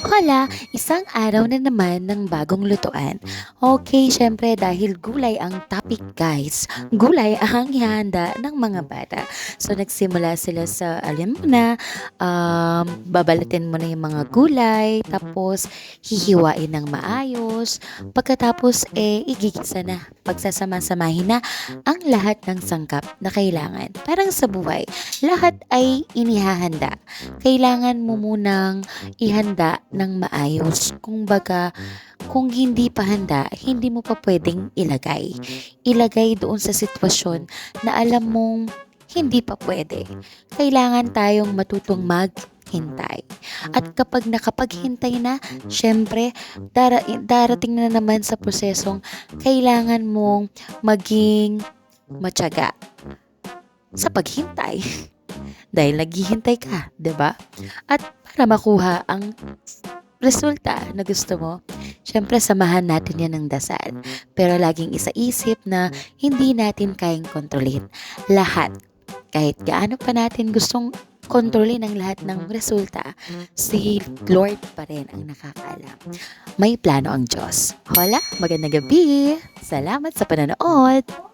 Hala, isang araw na naman ng bagong lutuan. Okay, syempre dahil gulay ang topic guys. Gulay ang ihanda ng mga bata. So nagsimula sila sa, alam mo na, babalatin mo na yung mga gulay, tapos hihiwain ng maayos. Pagkatapos igigisa na. Pagsasama-samahin na ang lahat ng sangkap na kailangan. Parang sa buhay, lahat ay inihahanda. Kailangan mo munang ihanda ng maayos. Kung hindi pa handa, hindi mo pa pwedeng ilagay. Ilagay doon sa sitwasyon na alam mong hindi pa pwede. Kailangan tayong matutong maghintay. At kapag nakapaghintay na, syempre, darating na naman sa prosesong kailangan mong maging matyaga sa paghintay. Dahil naghihintay ka, 'di ba? At para makuha ang resulta na gusto mo, syempre samahan natin 'yan ng dasal. Pero laging isaisip na hindi natin kayang kontrolin lahat. Kahit gaano pa natin gustong kontrolin ang lahat ng resulta, si Lord pa rin ang nakakaalam. May plano ang Diyos. Hola, magandang gabi! Salamat sa panonood!